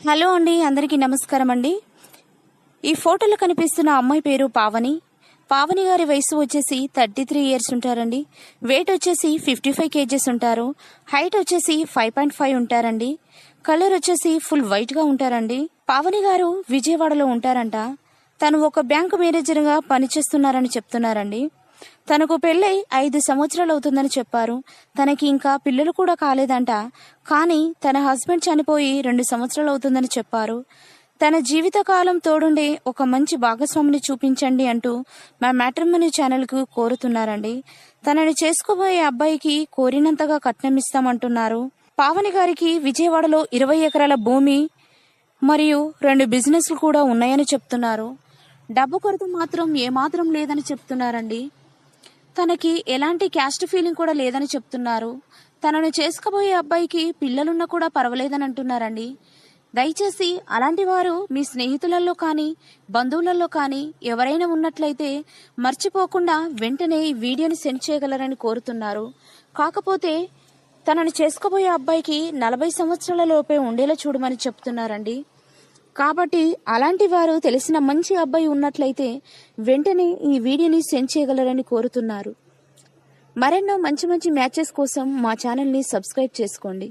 Hello అండి, అందరికీ నమస్కారం అండి. ఈ ఫోటోలో కనిపిస్తున్న అమ్మాయి పేరు పావని. పావని గారి వయసు వచ్చేసి 33 ఇయర్స్ ఉంటారండి. వెయిట్ వచ్చేసి 55 కేజెస్ ఉంటారు. హైట్ వచ్చేసి 5.5 ఉంటారండి. కలర్ వచ్చేసి ఫుల్ వైట్ గా ఉంటారండి. పావని గారు విజయవాడలో ఉంటారంట. తను ఒక బ్యాంకు మేనేజర్గా పనిచేస్తున్నారని చెప్తున్నారండి. తనకు పెళ్ళై 5 సంవత్సరాలు అవుతుందని చెప్పారు. తనకి ఇంకా పిల్లలు కూడా కాలేదంట. కానీ తన హస్బెండ్ చనిపోయి 2 సంవత్సరాలు అవుతుందని చెప్పారు. తన జీవితకాలం తోడుండే ఒక మంచి భాగస్వామిని చూపించండి అంటూ మా మ్యాట్రిమోనీ ఛానల్కు కోరుతున్నారండి. తనని చేసుకోబోయే అబ్బాయికి కోరినంతగా కట్నం ఇస్తామంటున్నారు. పావని గారికి విజయవాడలో 20 ఎకరాల భూమి మరియు 2 బిజినెస్లు కూడా ఉన్నాయని చెప్తున్నారు. డబ్బు కొరత మాత్రం ఏమాత్రం లేదని చెప్తున్నారండి. తనకి ఎలాంటి క్యాస్ట్ ఫీలింగ్ కూడా లేదని చెప్తున్నారు. తనను చేసుకోబోయే అబ్బాయికి పిల్లలున్నా కూడా పర్వాలేదని అంటున్నారండి. దయచేసి అలాంటి వారు మీ స్నేహితులలో కానీ బంధువులలో కానీ ఎవరైనా ఉన్నట్లయితే మర్చిపోకుండా వెంటనే ఈ వీడియోని సెండ్ చేయగలరని కోరుతున్నారు. కాకపోతే తనను చేసుకోబోయే అబ్బాయికి 40 సంవత్సరాల లోపే ఉండేలా చూడమని చెప్తున్నారండి. కాబట్టి అలాంటి వారు తెలిసిన మంచి అబ్బాయి ఉన్నట్లయితే వెంటనే ఈ వీడియోని సెండ్ చేయగలరని కోరుతున్నారు. మరెన్నో మంచి మంచి మ్యాచెస్ కోసం మా ఛానల్ని సబ్స్క్రైబ్ చేసుకోండి.